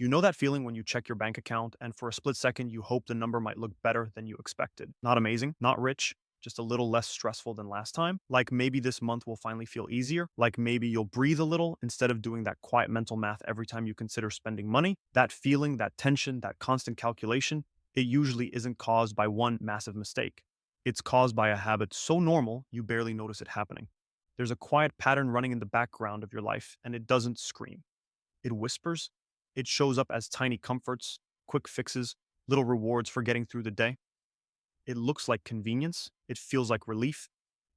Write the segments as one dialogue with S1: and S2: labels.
S1: You know that feeling when you check your bank account and for a split second you hope the number might look better than you expected. Not amazing, not rich, just a little less stressful than last time. Like maybe this month will finally feel easier. Like maybe you'll breathe a little instead of doing that quiet mental math every time you consider spending money. That feeling, that tension, that constant calculation, it usually isn't caused by one massive mistake. It's caused by a habit so normal you barely notice it happening. There's a quiet pattern running in the background of your life and it doesn't scream. It whispers. It shows up as tiny comforts, quick fixes, little rewards for getting through the day. It looks like convenience. It feels like relief.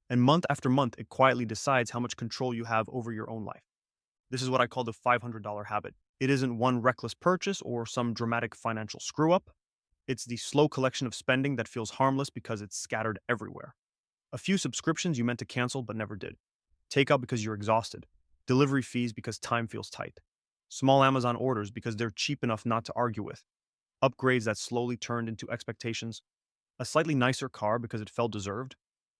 S1: And month after month, it quietly decides how much control you have over your own life. This is what I call the $500 habit. It isn't one reckless purchase or some dramatic financial screw up. It's the slow collection of spending that feels harmless because it's scattered everywhere. A few subscriptions you meant to cancel but never did. Takeout because you're exhausted. Delivery fees because time feels tight. Small Amazon orders because they're cheap enough not to argue with. Upgrades that slowly turned into expectations. A slightly nicer car because it felt deserved.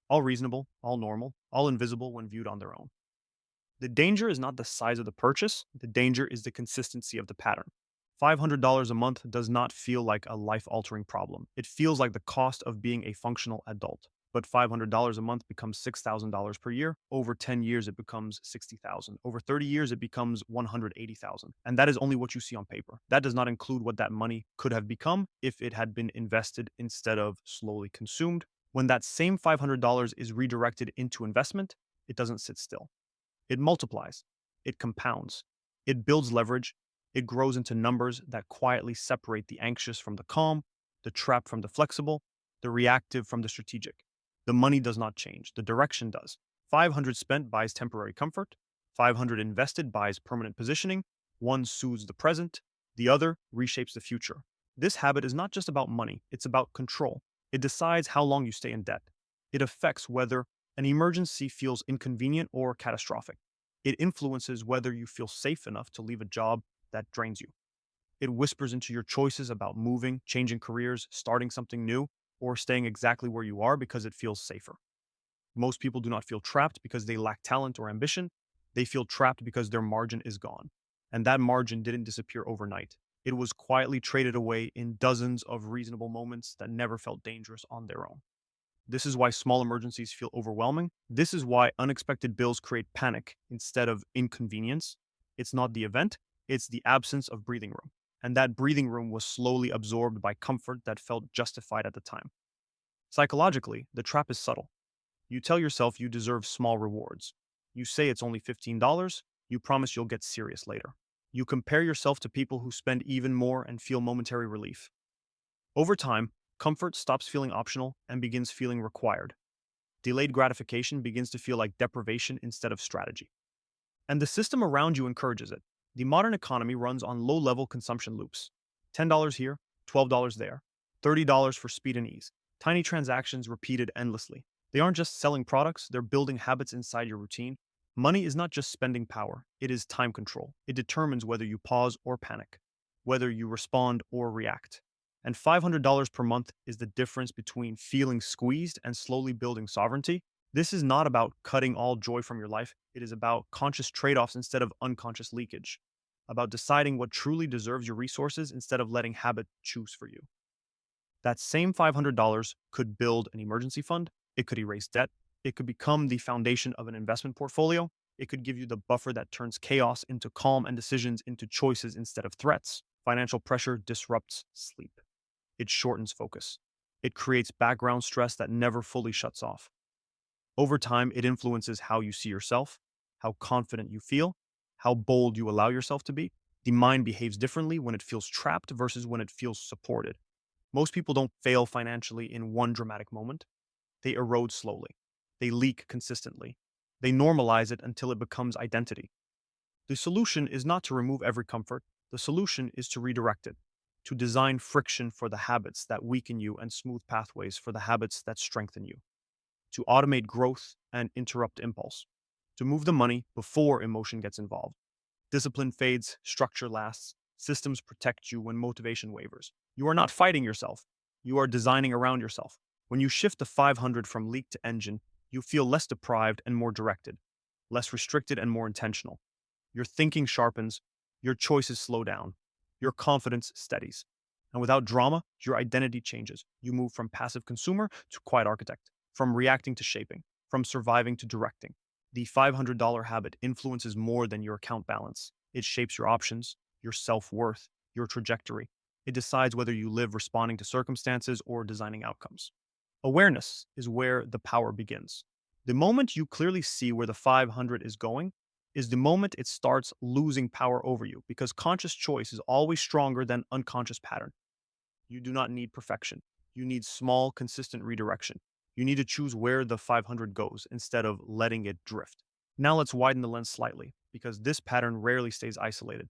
S1: All reasonable, all normal, all invisible when viewed on their own. The danger is not the size of the purchase, the danger is the consistency of the pattern. $500 a month does not feel like a life altering problem. It feels like the cost of being a functional adult. But $500 a month becomes $6,000 per year. Over 10 years, it becomes 60,000. Over 30 years, it becomes 180,000. And that is only what you see on paper. That does not include what that money could have become if it had been invested instead of slowly consumed. When that same $500 is redirected into investment, it doesn't sit still. It multiplies, it compounds, it builds leverage, it grows into numbers that quietly separate the anxious from the calm, the trapped from the flexible, the reactive from the strategic. The money does not change, the direction does. 500 spent buys temporary comfort, 500 invested buys permanent positioning, one soothes the present, the other reshapes the future. This habit is not just about money, it's about control. It decides how long you stay in debt. It affects whether an emergency feels inconvenient or catastrophic. It influences whether you feel safe enough to leave a job that drains you. It whispers into your choices about moving, changing careers, starting something new, or staying exactly where you are because it feels safer. Most people do not feel trapped because they lack talent or ambition. They feel trapped because their margin is gone. And that margin didn't disappear overnight. It was quietly traded away in dozens of reasonable moments that never felt dangerous on their own. This is why small emergencies feel overwhelming. This is why unexpected bills create panic instead of inconvenience. It's not the event, it's the absence of breathing room. And that breathing room was slowly absorbed by comfort that felt justified at the time. Psychologically, the trap is subtle. You tell yourself you deserve small rewards. You say it's only $15, you promise you'll get serious later. You compare yourself to people who spend even more and feel momentary relief. Over time, comfort stops feeling optional and begins feeling required. Delayed gratification begins to feel like deprivation instead of strategy. And the system around you encourages it. The modern economy runs on low level consumption loops: $10 here, $12 there, $30 for speed and ease. Tiny transactions repeated endlessly. They aren't just selling products, they're building habits inside your routine. Money is not just spending power, it is time control. It determines whether you pause or panic, whether you respond or react. And $500 per month is the difference between feeling squeezed and slowly building sovereignty. This is not about cutting all joy from your life. It is about conscious trade offs instead of unconscious leakage, about deciding what truly deserves your resources instead of letting habit choose for you. That same $500 could build an emergency fund, it could erase debt, it could become the foundation of an investment portfolio, it could give you the buffer that turns chaos into calm and decisions into choices instead of threats. Financial pressure disrupts sleep. It shortens focus. It creates background stress that never fully shuts off. Over time, it influences how you see yourself, how confident you feel, how bold you allow yourself to be. The mind behaves differently when it feels trapped versus when it feels supported. Most people don't fail financially in one dramatic moment. They erode slowly. They leak consistently. They normalize it until it becomes identity. The solution is not to remove every comfort. The solution is to redirect it, to design friction for the habits that weaken you and smooth pathways for the habits that strengthen you, to automate growth and interrupt impulse, to move the money before emotion gets involved. Discipline fades, structure lasts, systems protect you when motivation wavers. You are not fighting yourself, you are designing around yourself. When you shift the 500 from leak to engine, you feel less deprived and more directed, less restricted and more intentional. Your thinking sharpens, your choices slow down, your confidence steadies. And without drama, your identity changes. You move from passive consumer to quiet architect, from reacting to shaping, from surviving to directing. The $500 habit influences more than your account balance. It shapes your options, your self worth, your trajectory. It decides whether you live responding to circumstances or designing outcomes. Awareness is where the power begins. The moment you clearly see where the 500 is going is the moment it starts losing power over you because conscious choice is always stronger than unconscious pattern. You do not need perfection. You need small, consistent redirection. You need to choose where the 500 goes instead of letting it drift. Now let's widen the lens slightly because this pattern rarely stays isolated.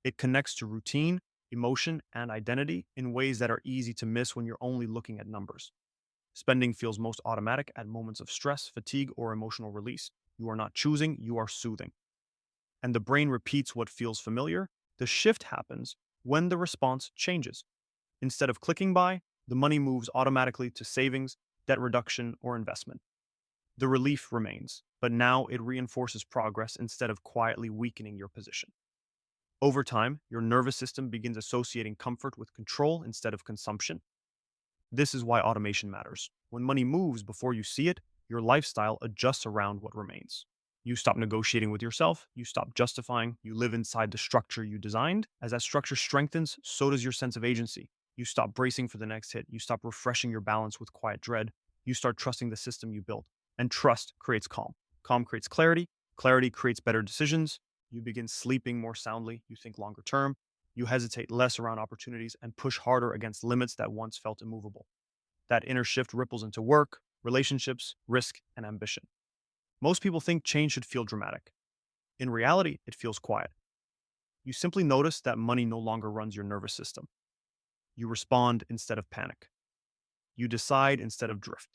S1: It connects to routine, emotion, and identity in ways that are easy to miss when you're only looking at numbers. Spending feels most automatic at moments of stress, fatigue, or emotional release. You are not choosing, you are soothing. And the brain repeats what feels familiar. The shift happens when the response changes. Instead of clicking buy, the money moves automatically to savings, debt reduction, or investment. The relief remains, but now it reinforces progress instead of quietly weakening your position. Over time, your nervous system begins associating comfort with control instead of consumption. This is why automation matters. When money moves before you see it, your lifestyle adjusts around what remains. You stop negotiating with yourself, you stop justifying, you live inside the structure you designed. As that structure strengthens, so does your sense of agency. You stop bracing for the next hit, you stop refreshing your balance with quiet dread, you start trusting the system you built. And trust creates calm. Calm creates clarity, clarity creates better decisions. You begin sleeping more soundly, you think longer term, you hesitate less around opportunities and push harder against limits that once felt immovable. That inner shift ripples into work, relationships, risk, and ambition. Most people think change should feel dramatic. In reality, it feels quiet. You simply notice that money no longer runs your nervous system. You respond instead of panic. You decide instead of drift.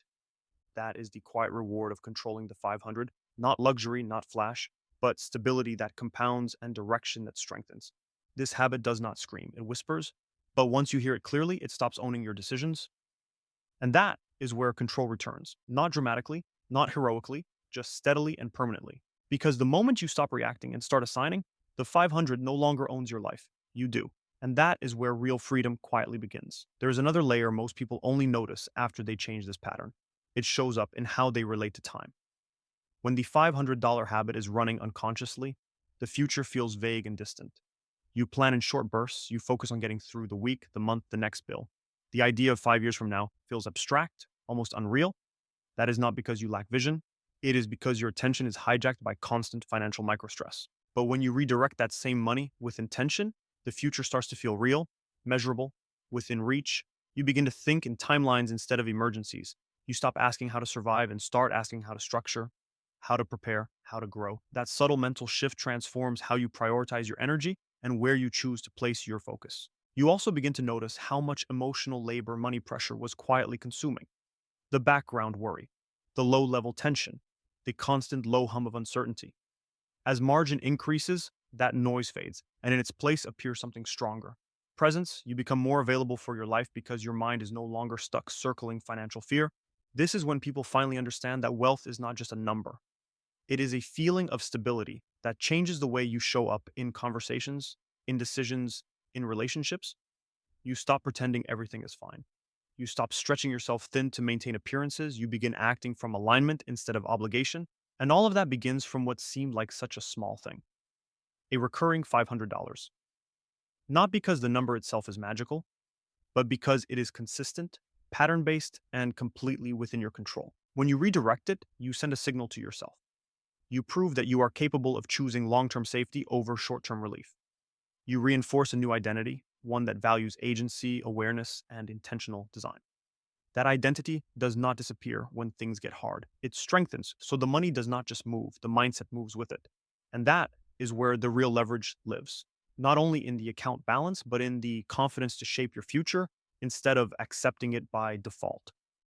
S1: That is the quiet reward of controlling the 500, not luxury, not flash, but stability that compounds and direction that strengthens. This habit does not scream, it whispers, but once you hear it clearly, it stops owning your decisions. And that is where control returns, not dramatically, not heroically, just steadily and permanently. Because the moment you stop reacting and start assigning, the 500 no longer owns your life. You do. And that is where real freedom quietly begins. There is another layer most people only notice after they change this pattern. It shows up in how they relate to time. When the $500 habit is running unconsciously, the future feels vague and distant. You plan in short bursts, you focus on getting through the week, the month, the next bill. The idea of 5 years from now feels abstract, almost unreal. That is not because you lack vision, it is because your attention is hijacked by constant financial microstress. But when you redirect that same money with intention, the future starts to feel real, measurable, within reach. You begin to think in timelines instead of emergencies. You stop asking how to survive and start asking how to structure, how to prepare, how to grow. That subtle mental shift transforms how you prioritize your energy and where you choose to place your focus. You also begin to notice how much emotional labor money pressure was quietly consuming. The background worry, the low level tension, the constant low hum of uncertainty. As margin increases, that noise fades, and in its place appears something stronger. Presence, you become more available for your life because your mind is no longer stuck circling financial fear. This is when people finally understand that wealth is not just a number. It is a feeling of stability that changes the way you show up in conversations, in decisions, in relationships. You stop pretending everything is fine. You stop stretching yourself thin to maintain appearances. You begin acting from alignment instead of obligation. And all of that begins from what seemed like such a small thing, a recurring $500. Not because the number itself is magical, but because it is consistent, pattern based, and completely within your control. When you redirect it, you send a signal to yourself. You prove that you are capable of choosing long term safety over short term relief. You reinforce a new identity, one that values agency, awareness, and intentional design. That identity does not disappear when things get hard. It strengthens, so the money does not just move, the mindset moves with it. And that is where the real leverage lives. Not only in the account balance, but in the confidence to shape your future instead of accepting it by default.